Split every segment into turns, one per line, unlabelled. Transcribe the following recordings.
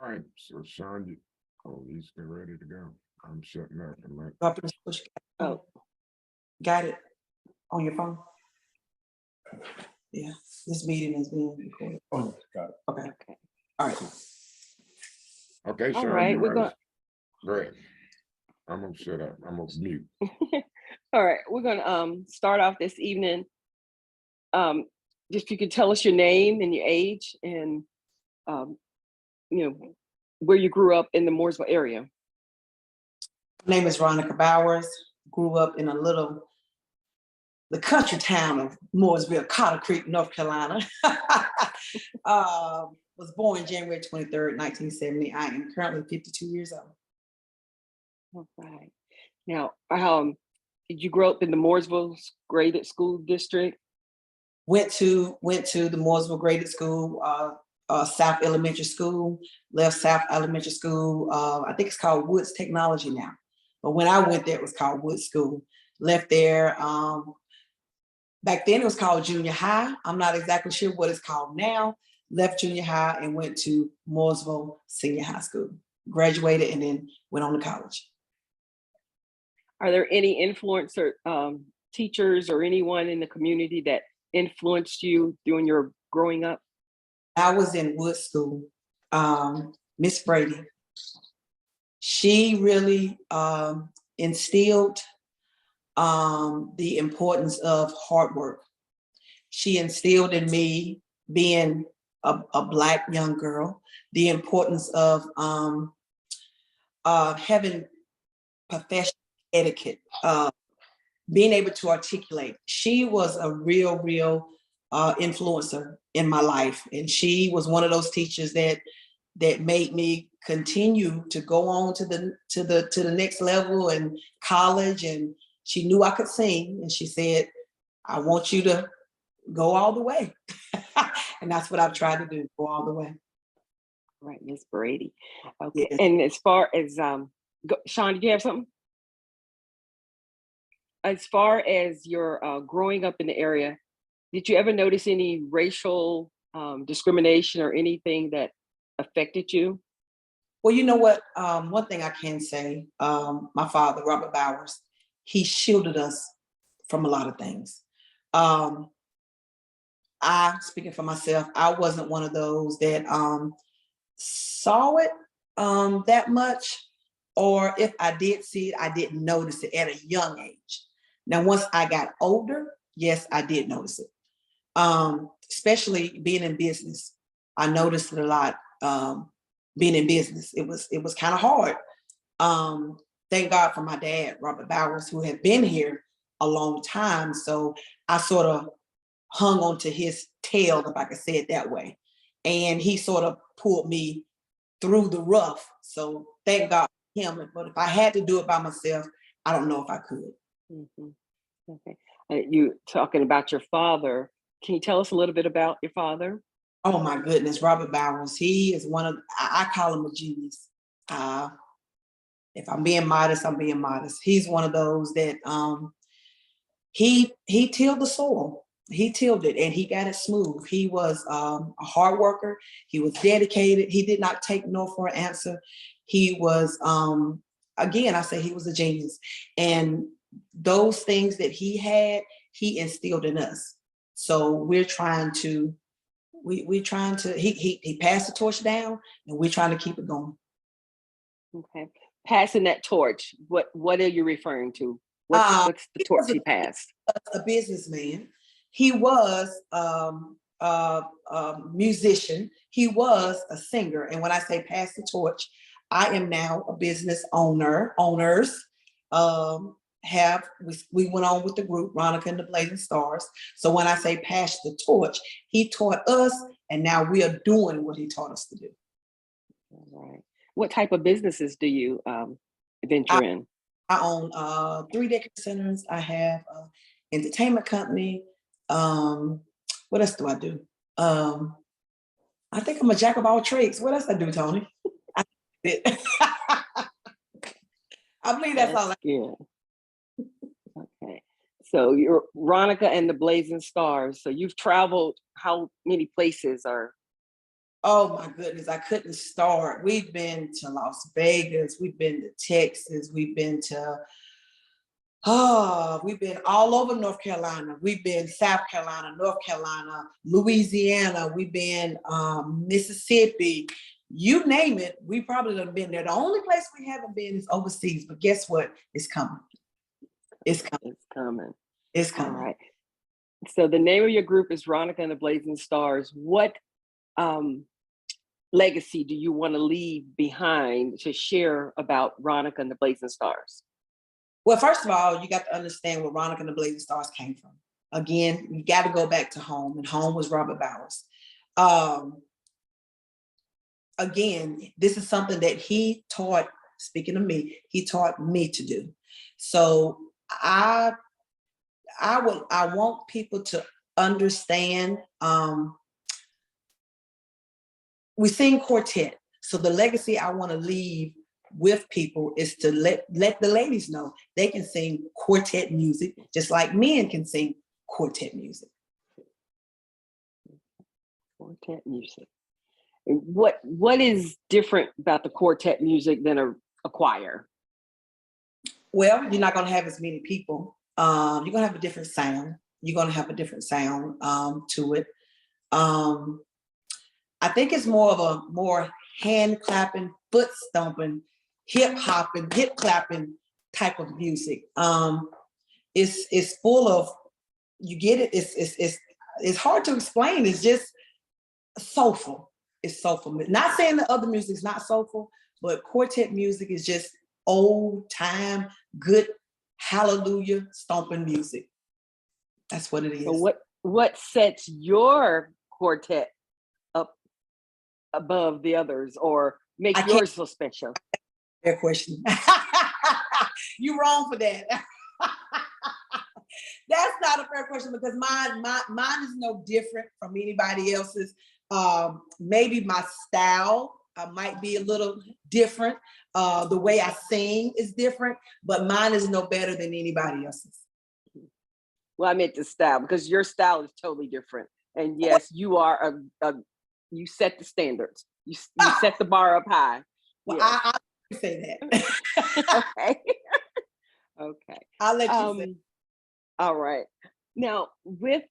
All right, so Sean, oh, he's getting ready to go. I'm shutting up. I'm like,
Up and push.
Oh,
Got it on your phone? Yeah, this meeting is being recorded.
Oh, got it.
Okay,
okay.
all right.
okay,
All
Sean,
right,
you
we're
might
going.
as go ahead. I'm gonna shut up. I'm gonna mute.
All right, we're going to start off this evening. Just if you could tell us your name and your age, and um, you know where you grew up in the Mooresville area.
My name is Ronica Bowers. Grew up in the country town of Mooresville, Cotter Creek, North Carolina. Was born January 23rd, 1970. I am currently 52 years old.
All right. Now, did you grow up in the Mooresville graded school district?
Went to the Mooresville graded school, South Elementary School. Left South Elementary School. I think it's called Woods Technology now, but when I went there, it was called Woods School. Left there. Back then, it was called junior high. I'm not exactly sure what it's called now. Left junior high and went to Mooresville Senior High School. Graduated and then went on to college.
Are there any influencer teachers or anyone in the community that influenced you during your growing up?
I was in Woods School. Miss Brady. She really instilled the importance of hard work. She instilled in me, being a Black young girl, the importance of having professional etiquette, being able to articulate. She was a real influencer in my life, and she was one of those teachers that made me continue to go on to the next level in college. And she knew I could sing, and she said, "I want you to go all the way." And that's what I've tried to do, go all the way.
Right, Miss Brady. Okay,
Yes.
and as far as Sean, did you have something? As far as your growing up in the area, did you ever notice any racial discrimination or anything that affected you?
Well, you know what? One thing I can say, my father, Robert Bowers, he shielded us from a lot of things. Speaking for myself, I wasn't one of those that saw it that much, or if I did see it, I didn't notice it at a young age. Now, once I got older, yes, I did notice it. Especially being in business, I noticed it a lot. Being in business, it was kind of hard. Thank God for my dad, Robert Bowers, who had been here a long time. So I sort of hung onto his tail, if I could say it that way. And he sort of pulled me through the rough. So thank God for him. But if I had to do it by myself, I don't know if I could.
Mhm. Okay, you talking about your father? Can you tell us a little bit about your father?
Oh my goodness, Robert Bowers. He is one of, I call him a genius. If I'm being modest, I'm being modest. He's one of those that he tilled the soil. He tilled it and he got it smooth. He was a hard worker. He was dedicated. He did not take no for an answer. He was, again, I say he was a genius. And those things that he had, he instilled in us. So we're trying to, he passed the torch down and we're trying to keep it going.
Okay, passing that torch. What are you referring to? What's the
He
torch
was
he passed?
a businessman. He was a musician. He was a singer. And when I say pass the torch, I am now a business owner. Owners we went on with the group Ronica and the Blazing Stars. So when I say pass the torch, he taught us, and now we are doing what he taught us to do.
All right. What type of businesses do you venture in?
I own 3 daycare centers. I have an entertainment company. What else do I do? I think I'm a jack of all trades. What else I do, Tony? I believe that's all.
Yeah. Okay. So you're Ronica and the Blazing Stars. So you've traveled how many places, or
Oh my goodness, I couldn't start. We've been to Las Vegas, we've been to Texas, we've been all over North Carolina. We've been South Carolina, North Carolina, Louisiana. We've been Mississippi. You name it, we probably done been there. The only place we haven't been is overseas. But guess what? It's coming. It's coming.
It's coming.
It's
All
coming.
right. So the name of your group is Ronica and the Blazing Stars. What legacy do you want to leave behind to share about Ronica and the Blazing Stars?
Well, first of all, you got to understand where Ronica and the Blazing Stars came from. Again, you got to go back to home, and home was Robert Bowers. Again, this is something that he taught, speaking of me, he taught me to do. So I want people to understand, we sing quartet. So the legacy I want to leave with people is to let the ladies know they can sing quartet music just like men can sing quartet music.
Quartet music. And what is different about the quartet music than a choir?
Well, you're not going to have as many people. You're going to have a different sound. You're going to have a different sound to it. I think it's more of a hand clapping, foot stomping, hip hopping, hip clapping type of music. It's full of, you get it. It's hard to explain. It's just soulful. It's soulful. Not saying the other music is not soulful, but quartet music is just old time, good hallelujah stomping music. That's what it is.
So what sets your quartet up above the others, or make yours so special?
Fair question. You're wrong for that. That's not a fair question, because mine is no different from anybody else's. Maybe my style might be a little different. The way I sing is different, but mine is no better than anybody else's.
Well, I meant the style, because your style is totally different. And yes, you are you set the standards. You set the bar up high.
Well,
yes.
I say that.
Okay. Okay.
I'll let you say.
All right. Now, with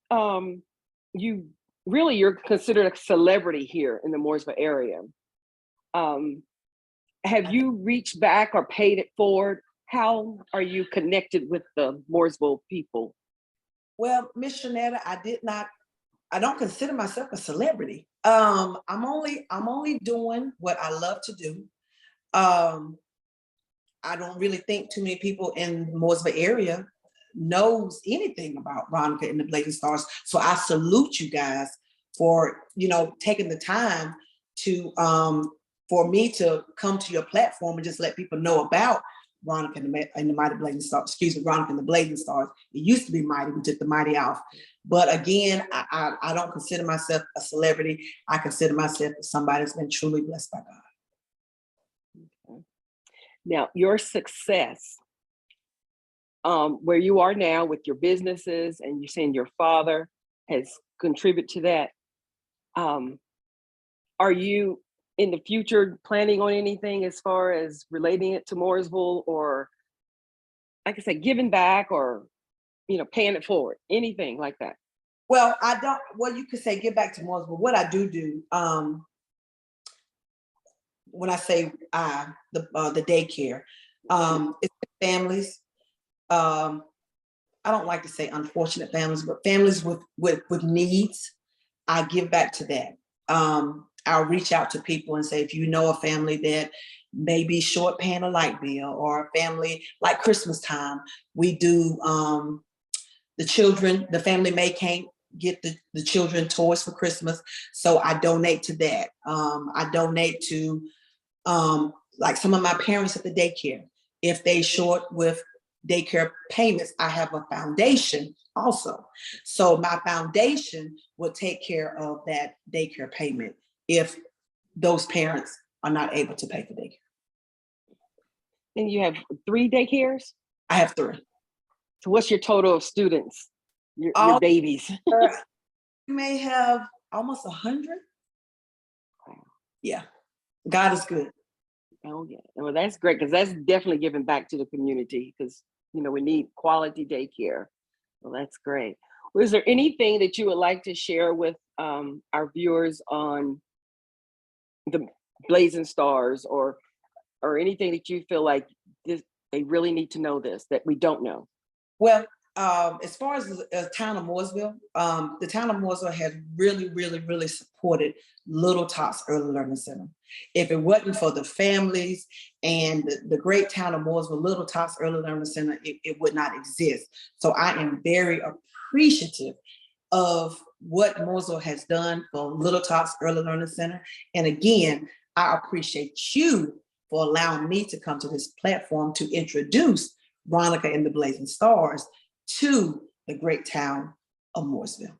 you're considered a celebrity here in the Mooresville area. Have you reached back or paid it forward? How are you connected with the Mooresville people?
Well, Miss Shanetta, I don't consider myself a celebrity. I'm only doing what I love to do. I don't really think too many people in the Mooresville area knows anything about Ronica and the Blazing Stars. So I salute you guys for, taking the time to, for me to come to your platform and just let people know about Ronica and the Mighty Blazing Stars, Ronica and the Blazing Stars. It used to be Mighty, we took the Mighty off. But again, I don't consider myself a celebrity. I consider myself somebody that's been truly blessed by God.
Okay. Now, your success, where you are now with your businesses, and you're saying your father has contributed to that. Are you in the future planning on anything as far as relating it to Mooresville, or like I said, giving back, or paying it forward, anything like that?
Well, you could say give back to Mooresville. What I do, when I say the daycare, it's families. I don't like to say unfortunate families, but families with needs. I give back to that. I'll reach out to people and say, if you know a family that may be short paying a light bill, or a family like Christmas time, we do the family can't get the children toys for Christmas. So I donate to that. I donate to like some of my parents at the daycare. If they short with daycare payments, I have a foundation also. So my foundation will take care of that daycare payment if those parents are not able to pay for daycare.
And you have 3 daycares?
I have 3.
So what's your total of students, your babies?
You may have almost 100. Yeah, God is good.
Oh yeah, well that's great because that's definitely giving back to the community because we need quality daycare. Well, that's great. Was there anything that you would like to share with our viewers on the Blazing Stars, or anything that you feel like they really need to know this that we don't know?
Well, as far as the town of Mooresville, the town of Mooresville has really, really, really supported Little Tots Early Learning Center. If it wasn't for the families and the great town of Mooresville, Little Tots Early Learning Center, it would not exist. So I am very appreciative of what Mooresville has done for Little Tots Early Learning Center. And again, I appreciate you for allowing me to come to this platform to introduce Ronica and the Blazing Stars to the great town of Mooresville.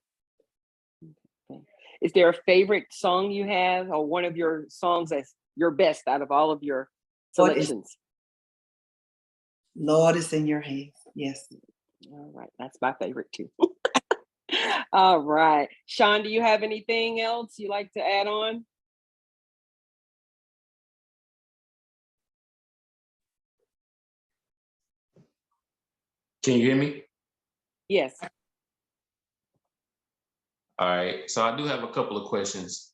Okay. Is there a favorite song you have, or one of your songs that's your best out of all of your selections?
Lord, it's in your hands. Yes.
All right, that's my favorite too. All right, Sean, do you have anything else you like to add on?
Can you hear me?
Yes.
All right, so I do have a couple of questions.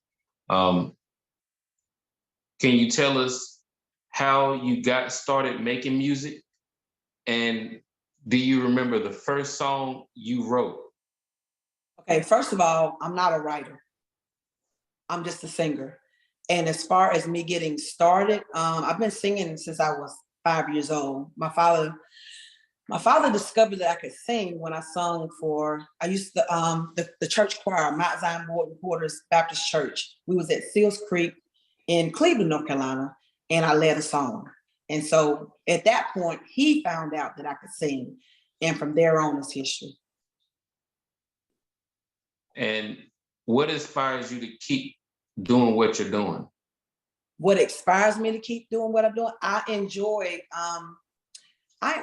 Can you tell us how you got started making music? And do you remember the first song you wrote?
Okay, first of all, I'm not a writer. I'm just a singer. And as far as me getting started, I've been singing since I was 5 years old. My father discovered that I could sing when I sung for, I used to, the church choir, Mount Zion Morton Porter's Baptist Church. We was at Seals Creek in Cleveland, North Carolina, and I led a song. And so at that point, he found out that I could sing. And from there on is history.
And what inspires you to keep doing what you're doing?
What inspires me to keep doing what I'm doing? I enjoy,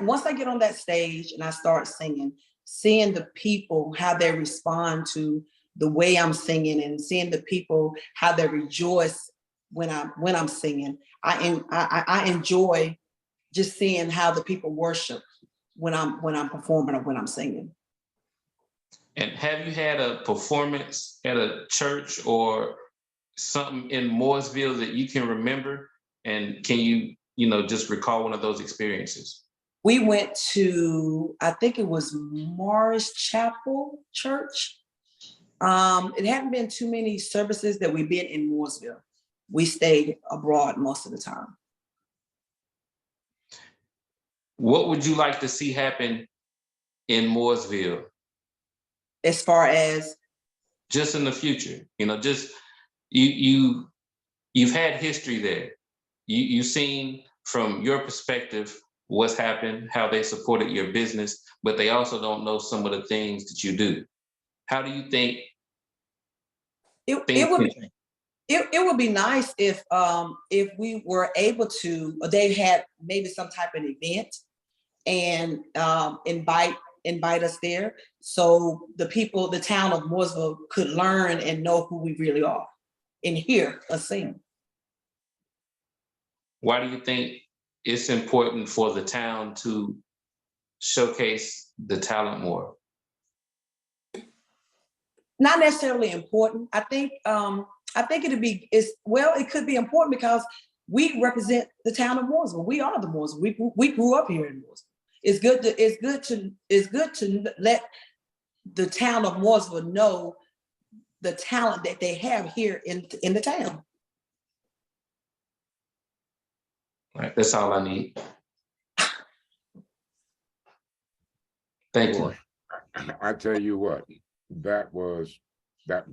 once I get on that stage and I start singing, seeing the people, how they respond to the way I'm singing, and seeing the people, how they rejoice when I'm singing. I enjoy just seeing how the people worship when I'm performing or when I'm singing.
And have you had a performance at a church or something in Mooresville that you can remember? And can you, just recall one of those experiences?
We went to, I think it was Morris Chapel Church. It hadn't been too many services that we've been in Mooresville. We stayed abroad most of the time.
What would you like to see happen in Mooresville?
As far as?
Just in the future, just you've had history there. You've seen from your perspective what's happened, how they supported your business, but they also don't know some of the things that you do. How do you think
it would be nice if we were able to, they had maybe some type of event and invite us there, so the people, the town of Mooresville could learn and know who we really are and hear us sing.
Why do you think it's important for the town to showcase the talent more?
Not necessarily important. I think it could be important because we represent the town of Mooresville. We are the Mooresville. We grew up here in Mooresville. It's good to let the town of Mooresville know the talent that they have here in the town.
All right, that's all I need. Thank you.
I tell you what, that was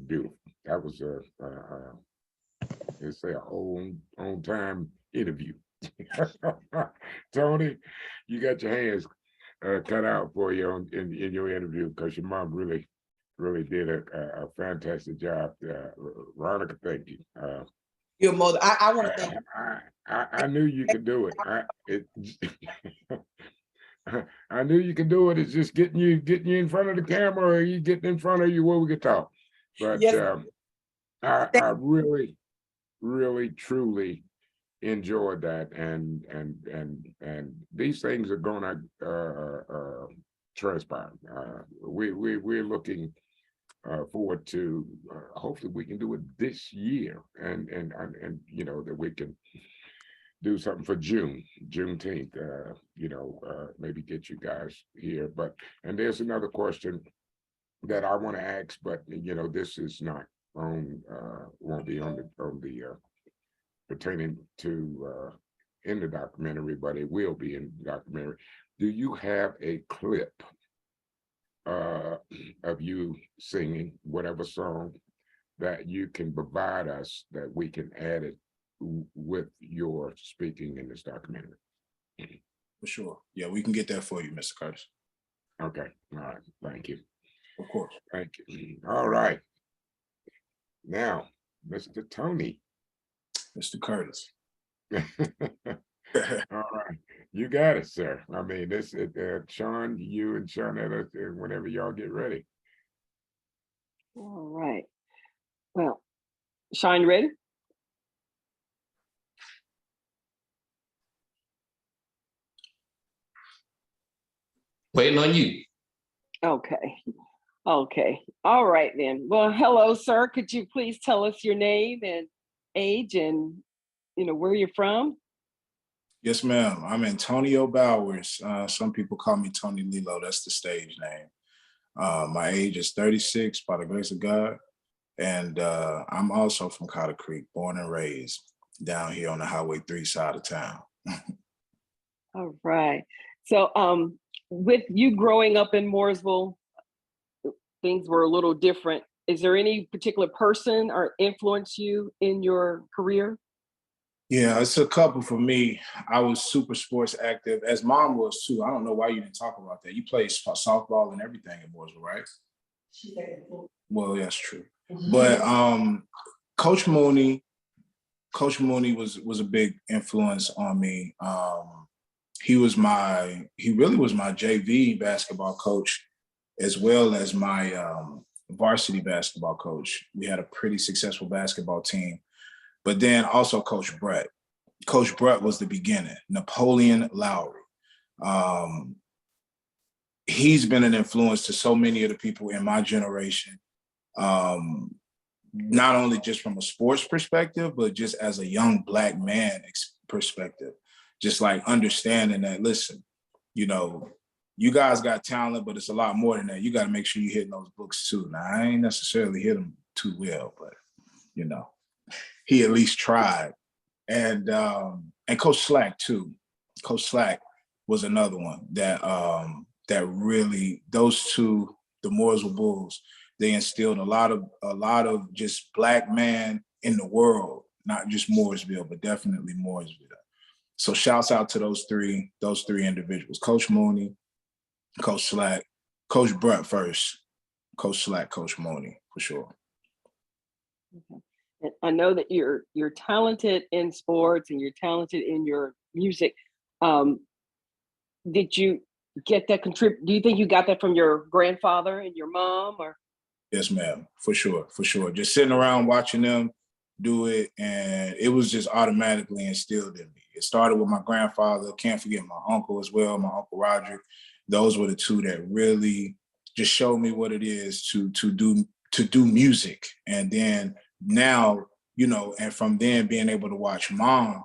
beautiful. That was they say an on time interview. Tony, you got your hands cut out for you in your interview, because your mom really did a fantastic job. Veronica, thank you.
Your mother, I want to thank you.
I knew you could do it. I knew you could do it. It's just getting you in front of the camera, or you getting in front of you where we could talk. But
Yes.
I really really truly enjoyed that, and these things are gonna transpire. We're looking forward to hopefully we can do it this year, and you know that we can do something for Juneteenth. You know, maybe get you guys here. But and there's another question that I want to ask, but you know, this is not on won't be on the pertaining to in the documentary, but it will be in the documentary. Do you have a clip of you singing whatever song that you can provide us that we can add it with your speaking in this documentary?
For sure. Yeah, we can get that for you, Mr. Curtis.
Okay. All right. Thank you.
Of course.
Thank you. All right. Now, Mr. Tony.
Mr. Curtis.
All right. You got it, sir. I mean, this Sean, you and Shawnetta, whenever y'all get ready.
All right. Well, Sean, you ready?
Waiting on you.
Okay. Okay. All right then. Well, hello, sir. Could you please tell us your name and age and where you're from?
Yes, ma'am. I'm Antonio Bowers. Some people call me Tony Lelo. That's the stage name. My age is 36 by the grace of God. And I'm also from Cotter Creek, born and raised down here on the Highway 3 side of town.
All right. So with you growing up in Mooresville, things were a little different. Is there any particular person or influence you in your career?
Yeah, it's a couple for me. I was super sports active, as mom was too. I don't know why you didn't talk about that. You played softball and everything in Mooresville, right? Well, that's true. But Coach Mooney was a big influence on me. He really was my JV basketball coach, as well as my varsity basketball coach. We had a pretty successful basketball team. But then also Coach Brett. Coach Brett was the beginning, Napoleon Lowry. He's been an influence to so many of the people in my generation, not only just from a sports perspective, but just as a young Black man perspective. Just like understanding that, listen, you guys got talent, but it's a lot more than that. You got to make sure you're hitting those books too. Now, I ain't necessarily hit them too well, but he at least tried. And Coach Slack too. Coach Slack was another one that that really, those two, the Mooresville Bulls, they instilled a lot of just Black man in the world, not just Mooresville, but definitely Mooresville. So shouts out to those three individuals: Coach Mooney, Coach Slack, Coach Brett first, Coach Slack, Coach Mooney, for sure.
Okay. And I know that you're talented in sports and you're talented in your music. Did you get that do you think you got that from your grandfather and your mom, or?
Yes, ma'am, for sure. Just sitting around watching them do it, and it was just automatically instilled in me. It started with my grandfather. Can't forget my uncle as well, my Uncle Roderick. Those were the two that really just showed me what it is to do music. And then now, and from then being able to watch mom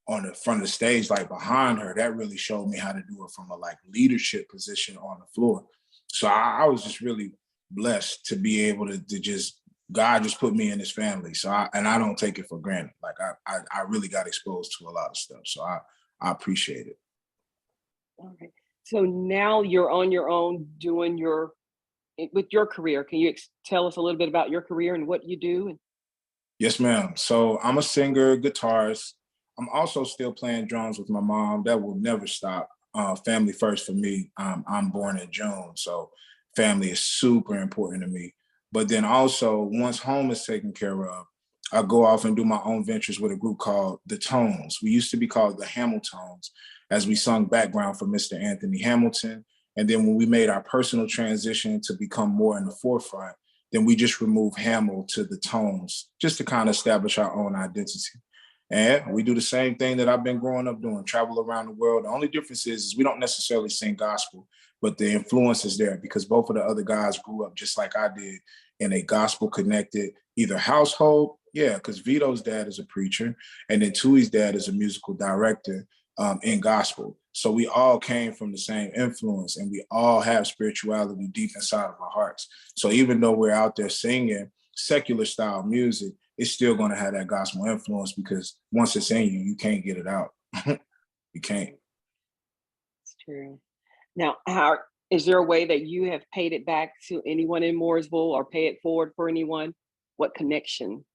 on the front of the stage, like behind her, that really showed me how to do it from a leadership position on the floor. So I was just really blessed to be able to just, God just put me in this family. So I don't take it for granted. I really got exposed to a lot of stuff. So I appreciate it.
All right. So now you're on your own doing with your career. Can you tell us a little bit about your career and what you do?
Yes, ma'am. So I'm a singer, guitarist. I'm also still playing drums with my mom. That will never stop. Family first for me. I'm born in June, so family is super important to me. But then also, once home is taken care of, I go off and do my own ventures with a group called The Tones. We used to be called the Hamiltones, as we sung background for Mr. Anthony Hamilton. And then when we made our personal transition to become more in the forefront, then we just remove Hamill to the tones just to kind of establish our own identity. And we do the same thing that I've been growing up doing, travel around the world. The only difference is we don't necessarily sing gospel, but the influence is there because both of the other guys grew up just like I did in a gospel connected either household. Yeah, because Vito's dad is a preacher and then Tui's dad is a musical director in gospel. So we all came from the same influence and we all have spirituality deep inside of our hearts. So even though we're out there singing secular style music, it's still going to have that gospel influence because once it's in you, you can't get it out. You can't.
It's true. Now, how is there a way that you have paid it back to anyone in Mooresville or pay it forward for anyone? What connection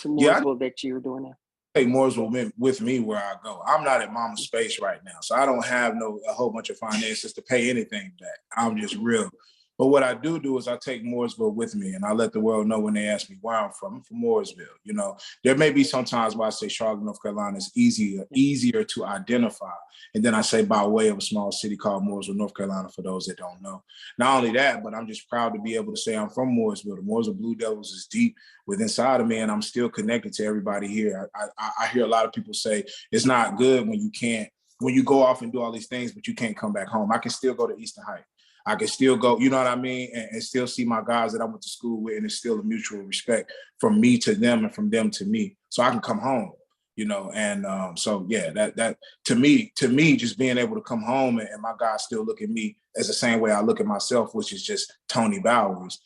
to Mooresville that you're doing now?
Take Mooresville with me where I go. I'm not at Mama's Space right now, so I don't have a whole bunch of finances to pay anything back. I'm just real. But what I do is I take Mooresville with me and I let the world know when they ask me where I'm from. I'm from Mooresville. You know, there may be some times where I say Charlotte, North Carolina is easier to identify. And then I say by way of a small city called Mooresville, North Carolina, for those that don't know. Not only that, but I'm just proud to be able to say I'm from Mooresville. The Mooresville Blue Devils is deep within inside of me and I'm still connected to everybody here. I hear a lot of people say it's not good when you go off and do all these things, but you can't come back home. I can still go to Eastern Heights. I can still go, you know what I mean? And still see my guys that I went to school with, and it's still a mutual respect from me to them and from them to me. So I can come home, you know? And so, yeah, that to me, just being able to come home and my guys still look at me as the same way I look at myself, which is just Tony Bowers.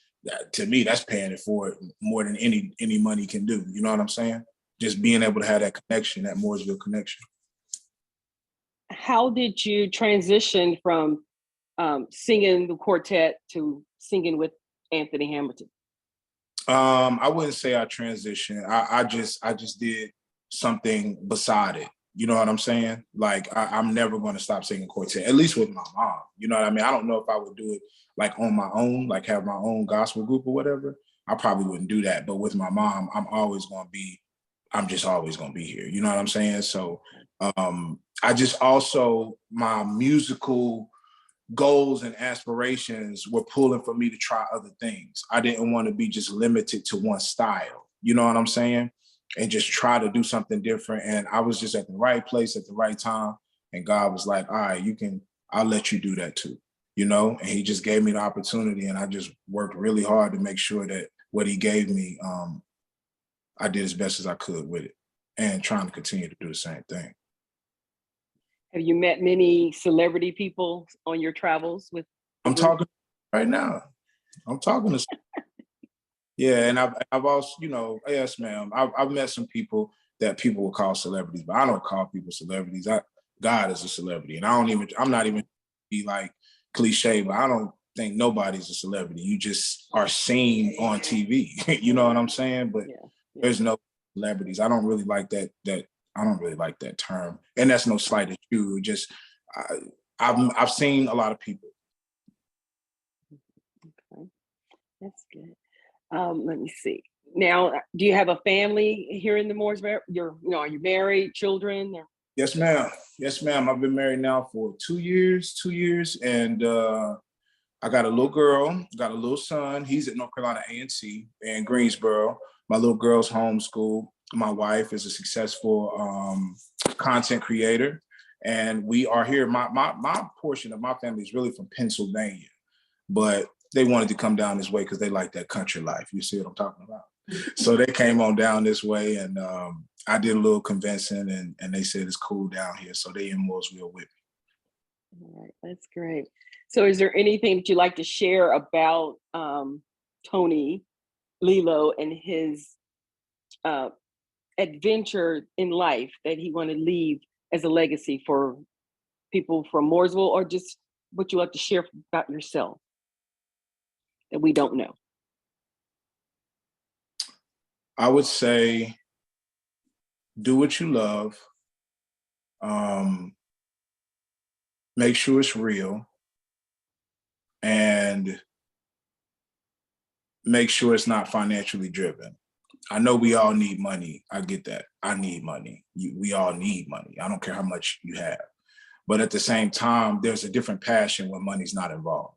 To me, that's paying it forward more than any money can do. You know what I'm saying? Just being able to have that connection, that Mooresville connection.
How did you transition from singing the quartet to singing with Anthony Hamilton?
I wouldn't say I transitioned. I just did something beside it. You know what I'm saying? Like I'm never going to stop singing quartet, at least with my mom. You know what I mean? I don't know if I would do it like on my own, like have my own gospel group or whatever. I probably wouldn't do that. But with my mom, I'm just always going to be here. You know what I'm saying? So I just also, my musical goals and aspirations were pulling for me to try other things. I didn't want to be just limited to one style. You know what I'm saying? And just try to do something different. And I was just at the right place at the right time. And God was like, all right, I'll let you do that too. You know, and he just gave me the opportunity and I just worked really hard to make sure that what he gave me, I did as best as I could with it and trying to continue to do the same thing.
Have you met many celebrity people on your travels with?
I'm talking right now. I'm talking to. Yeah, and I've also, you know, yes, ma'am. I've met some people that people would call celebrities, but I don't call people celebrities. God is a celebrity, and I'm not even be like cliche, but I don't think nobody's a celebrity. You just are seen on TV. You know what I'm saying? But there's no celebrities. I don't really like that. I don't really like that term, and that's no slight at you. Just I've seen a lot of people.
Okay, that's good. Let me see. Now, do you have a family here in the Mooresville? Are you married, children? Or?
Yes, ma'am. Yes, ma'am. I've been married now for 2 years, and I got a little girl, got a little son. He's at North Carolina A&T in Greensboro. My little girl's homeschooled. My wife is a successful content creator, and we are here. My portion of my family is really from Pennsylvania, but they wanted to come down this way because they like that country life. You see what I'm talking about? So they came on down this way, and I did a little convincing, and they said it's cool down here. So they in Mooresville with me.
All right, that's great. So is there anything that you'd like to share about Tony Lelo and his adventure in life that he wanted to leave as a legacy for people from Mooresville, or just what you like to share about yourself that we don't know?
I would say do what you love. Make sure it's real, and make sure it's not financially driven. I know we all need money. I get that. I need money. We all need money. I don't care how much you have. But at the same time, there's a different passion when money's not involved,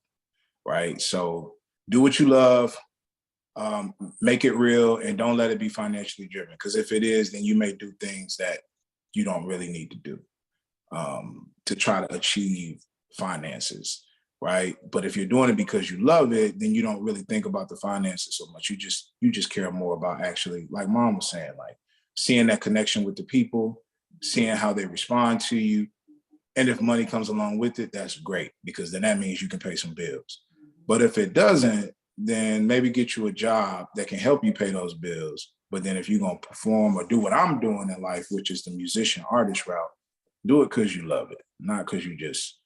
right? So do what you love, Make it real and don't let it be financially driven. Because if it is, then you may do things that you don't really need to do to try to achieve finances, right? But if you're doing it because you love it, then you don't really think about the finances so much. You just care more about actually, like Mom was saying, like seeing that connection with the people, seeing how they respond to you. And if money comes along with it, that's great, because then that means you can pay some bills. But if it doesn't, then maybe get you a job that can help you pay those bills. But then if you're going to perform or do what I'm doing in life, which is the musician artist route, do it because you love it, not because you just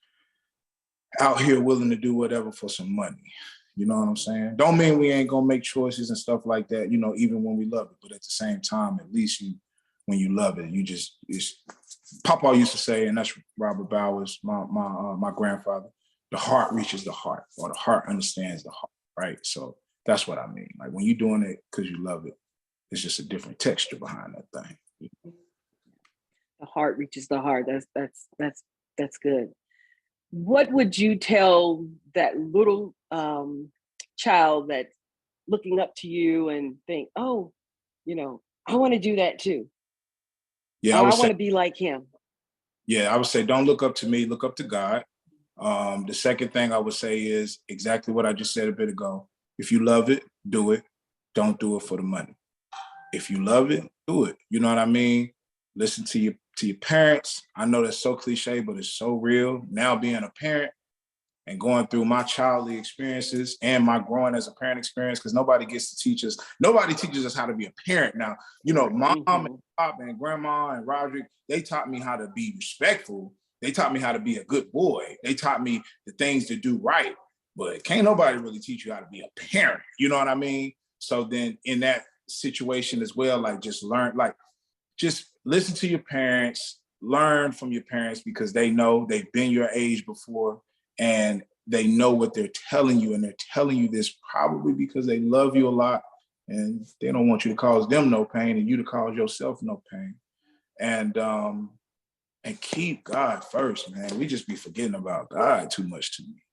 out here willing to do whatever for some money. You know what I'm saying? Don't mean we ain't going to make choices and stuff like that, you know, even when we love it. But at the same time, at least when you love it, Papa used to say, and that's Robert Bowers, my grandfather, the heart reaches the heart, or the heart understands the heart, right? So that's what I mean. Like when you're doing it because you love it, it's just a different texture behind that thing.
The heart reaches the heart. That's good. What would you tell that little child that's looking up to you and think, oh, you know, I want to do that too.
Yeah,
I want to be like him.
Yeah, I would say don't look up to me, look up to God. The second thing I would say is exactly what I just said a bit ago. If you love it, do it. Don't do it for the money. If you love it, do it. You know what I mean? Listen to your parents. I know that's so cliche, but it's so real. Now being a parent and going through my childhood experiences and my growing as a parent experience, because nobody teaches us how to be a parent. Now, you know, Mom and Pop and Grandma and Roderick, they taught me how to be respectful. They taught me how to be a good boy. They taught me the things to do right, but can't nobody really teach you how to be a parent. You know what I mean? So then in that situation as well, like just listen to your parents, learn from your parents, because they know, they've been your age before and they know what they're telling you. And they're telling you this probably because they love you a lot and they don't want you to cause them no pain and you to cause yourself no pain. And keep God first, man. We just be forgetting about God too much to me.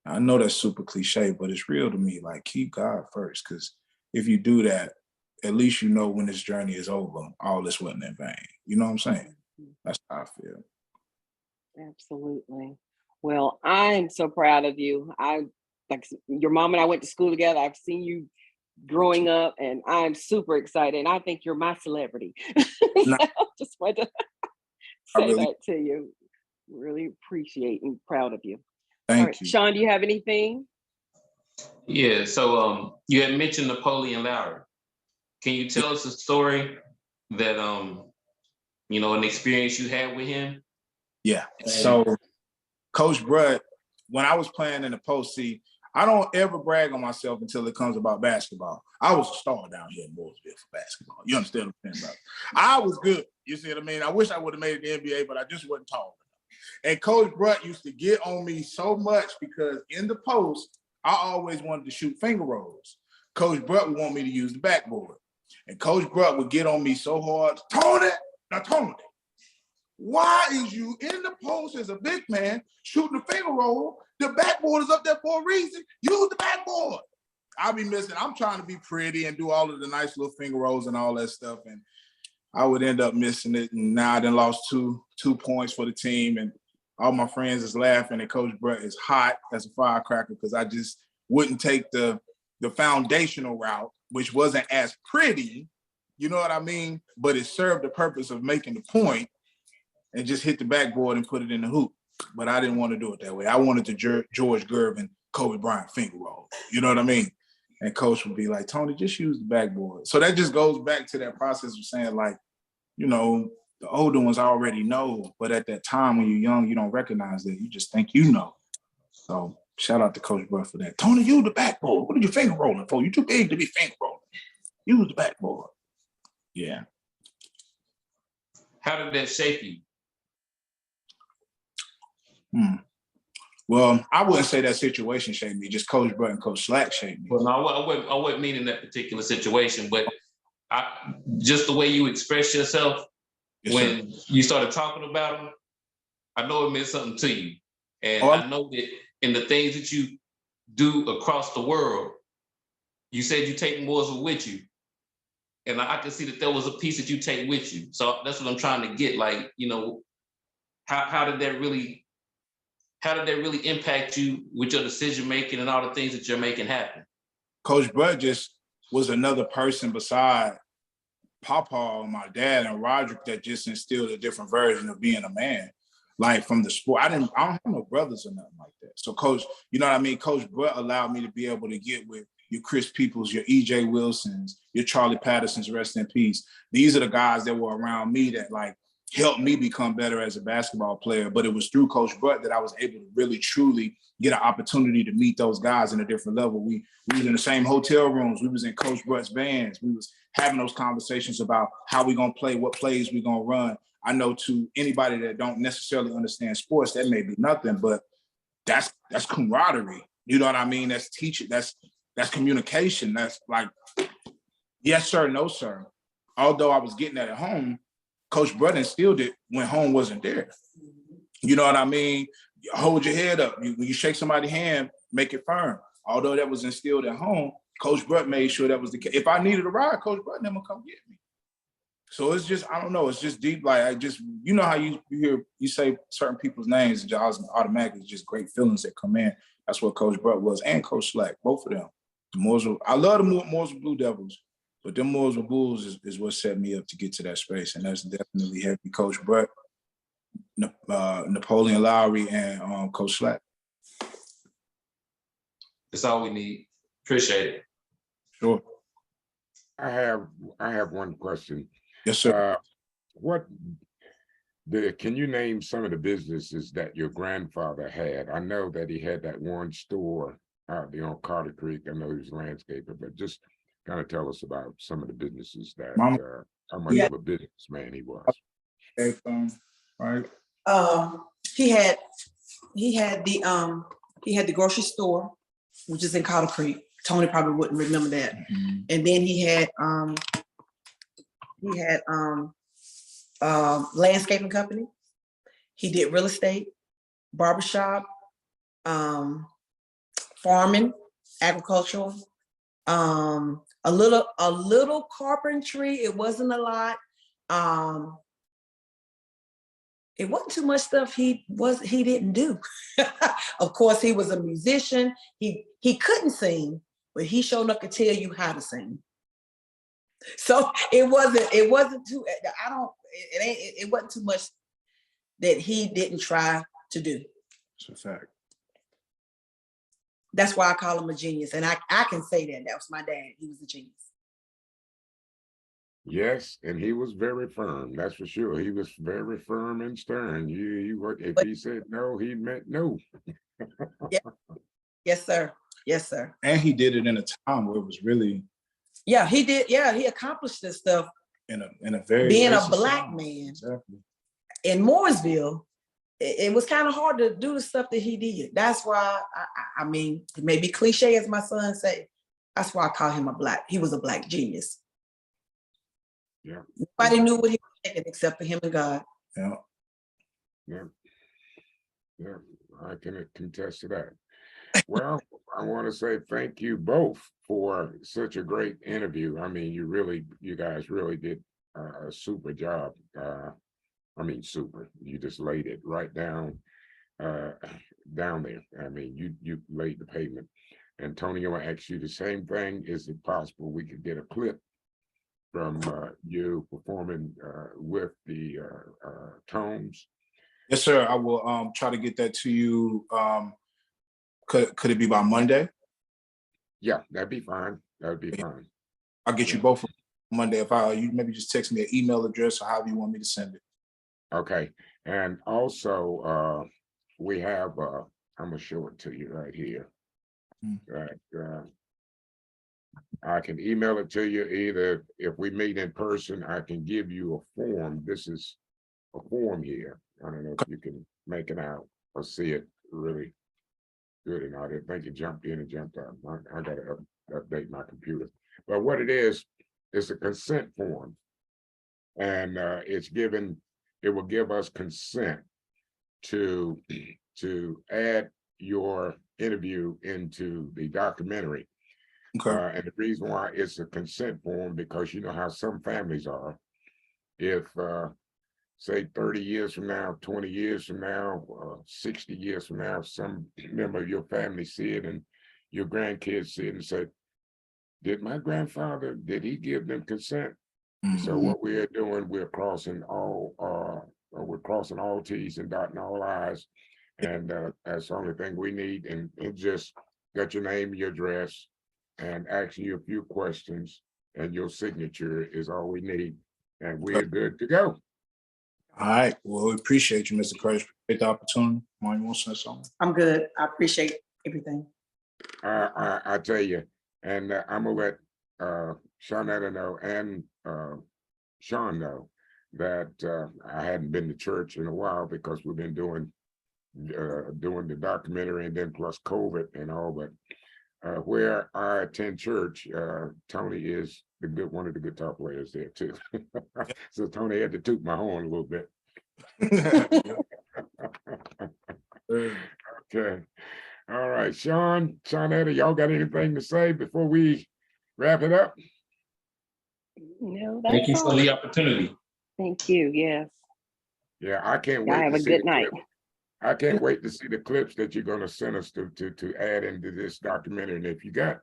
I know that's super cliche, but it's real to me. Like, keep God first, because if you do that, at least you know when this journey is over, all this wasn't in vain. You know what I'm saying? That's how I feel.
Absolutely. Well, I'm so proud of you. Like your mom and I went to school together. I've seen you growing up, and I'm super excited. And I think you're my celebrity. So just wanted to say that to you. Really appreciate and proud of you.
Thank you.
Sean, do you have anything?
Yeah, so you had mentioned Napoleon Lowry. Can you tell us a story that you know, an experience you had with him?
Yeah. So Coach Brutt, when I was playing in the post, I don't ever brag on myself until it comes about basketball. I was a star down here in Mooresville for basketball. You understand what I'm saying about? I was good. You see what I mean? I wish I would have made it the NBA, but I just wasn't tall enough. And Coach Brutt used to get on me so much because in the post, I always wanted to shoot finger rolls. Coach Brutt would want me to use the backboard. And Coach Brutt would get on me so hard, Tony, why is you in the post as a big man shooting a finger roll? The backboard is up there for a reason. Use the backboard. I'll be missing. I'm trying to be pretty and do all of the nice little finger rolls and all that stuff. And I would end up missing it. And now I done lost two points for the team. And all my friends is laughing. And Coach Brutt is hot as a firecracker because I just wouldn't take the foundational route, which wasn't as pretty, you know what I mean? But it served the purpose of making the point and just hit the backboard and put it in the hoop. But I didn't want to do it that way. I wanted to George Gervin, Kobe Bryant finger roll. You know what I mean? And Coach would be like, Tony, just use the backboard. So that just goes back to that process of saying, like, you know, the older ones already know. But at that time when you're young, you don't recognize that. You just think you know. So shout out to Coach Brutt for that. Tony, use the backboard. What are you finger rolling for? You're too big to be finger rolling. Use the backboard. Yeah.
How did that shape you?
Well, I wouldn't say that situation shaped me. Just Coach Brutt and Coach Slack shaped me.
Well, no, I wasn't meaning that particular situation, but just the way you express yourself when you started talking about them, I know it meant something to you. And I know that in the things that you do across the world, you said you take Mooresville with you. And I could see that there was a piece that you take with you. So that's what I'm trying to get. Like, you know, how did that really impact you with your decision making and all the things that you're making happen?
Coach Bud just was another person beside Papa, my dad, and Roderick that just instilled a different version of being a man. Like from the sport, I don't have no brothers or nothing like that. So Coach, you know what I mean? Coach Bud allowed me to be able to get with your Chris Peoples, your EJ Wilsons, your Charlie Pattersons, rest in peace. These are the guys that were around me that like helped me become better as a basketball player. But it was through Coach Bud that I was able to really, truly get an opportunity to meet those guys in a different level. We was in the same hotel rooms. We was in Coach Bud's bands. We was having those conversations about how we gonna play, what plays we gonna run. I know to anybody that don't necessarily understand sports, that may be nothing, but that's camaraderie. You know what I mean? That's teaching. That's communication. That's like, yes, sir, no, sir. Although I was getting that at home, Coach Bud instilled it when home wasn't there. You know what I mean? Hold your head up. When you shake somebody's hand, make it firm. Although that was instilled at home, Coach Bud made sure that was the case. If I needed a ride, Coach Bud never come get me. So it's just, I don't know, it's just deep. Like, I just, you know how you hear, you say certain people's names, and just automatically just great feelings that come in. That's what Coach Bud was, and Coach Slack, both of them. I love the Mooresville Blue Devils, but them Mooresville Bulls is what set me up to get to that space. And that's definitely heavy Coach Bud, Napoleon Lowry, and Coach Slack.
That's all we need. Appreciate it.
Sure.
I have one question.
Yes, sir.
Can you name some of the businesses that your grandfather had? I know that he had that one store out there on Carter Creek. I know he was a landscaper, but just kind of tell us about some of the businesses that how much of a businessman he was.
Right.
He had the grocery store, which is in Carter Creek. Tony probably wouldn't remember that.
Mm-hmm.
And then he had landscaping company. He did real estate, barbershop, farming, agricultural, a little carpentry. It wasn't a lot. It wasn't too much stuff he didn't do. Of course, he was a musician. He couldn't sing, but he sure enough could tell you how to sing. So it wasn't too much that he didn't try to do.
It's a fact.
That's why I call him a genius. And I can say that. That was my dad. He was a genius.
Yes, and he was very firm. That's for sure. He was very firm and stern. If he said no, he meant no.
Yeah. Yes, sir. Yes, sir.
And he did it in a time where it was really.
Yeah, he did. Yeah, he accomplished this stuff.
In a very
being a Black man.
Exactly.
In Mooresville, it was kind of hard to do the stuff that he did. That's why I mean, it may be cliche as my son say. That's why I call him he was a Black genius.
Yeah.
Nobody knew what he was thinking except for him and God.
Yeah.
Yeah, I can contest to that. Well, I want to say thank you both for such a great interview. I mean, you guys really did a super job. I mean, super. You just laid it right down there. I mean, you laid the pavement. And Tony, I want to ask you the same thing. Is it possible we could get a clip from you performing with the Tones?
Yes, sir. I will try to get that to you. Could it be by Monday?
Yeah, that'd be fine. That'd be fine.
I'll get you both on Monday. If you maybe just text me an email address or however you want me to send it.
Okay. And also we have I'm gonna show it to you right here. I can email it to you. Either if we meet in person, I can give you a form. This is a form here. I don't know if you can make it out or see it really good or not. I didn't think it jumped in and jumped out. I gotta update my computer. But what it is a consent form. And it will give us consent to add your interview into the documentary.
Okay.
And the reason why it's a consent form, because you know how some families are. If say 30 years from now, 20 years from now, 60 years from now, some member of your family see it and your grandkids see it and say, did my grandfather, did he give them consent? So
Mhm.
what we're doing, we're crossing all T's and dotting all I's. And that's the only thing we need. And just got your name, your address, and asking you a few questions, and your signature is all we need. And we're good to go.
All right. Well, we appreciate you, Mr. Curtis. Appreciate the opportunity. Mom, you want to say something?
I'm good. I appreciate everything.
I tell you, and I'm gonna let Shawnetta know and Sean know that I hadn't been to church in a while because we've been doing the documentary and then plus COVID and all. But where I attend church, Tony is one of the guitar players there too. So Tony had to toot my horn a little bit. Okay. All right, Shawnetta, y'all got anything to say before we wrap it up?
No,
Thank you
that's
for
all.
the opportunity.
Thank you. Yes.
Yeah, I can't
Y'all
wait
have
to
a
see
good
the
night.
clip. I can't wait to see the clips that you're going to send us to add into this documentary. And if you got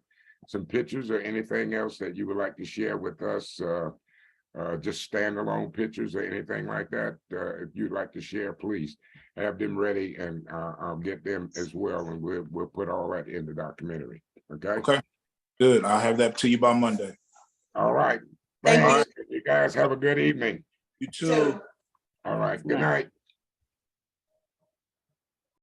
some pictures or anything else that you would like to share with us, just standalone pictures or anything like that, if you'd like to share, please have them ready, and I'll get them as well, and we'll put all that in the documentary. Okay.
Okay. Good. I'll have that to you by Monday.
All right.
Thank
Thanks. You guys have a good evening.
You too.
All right. Good
Night.
night.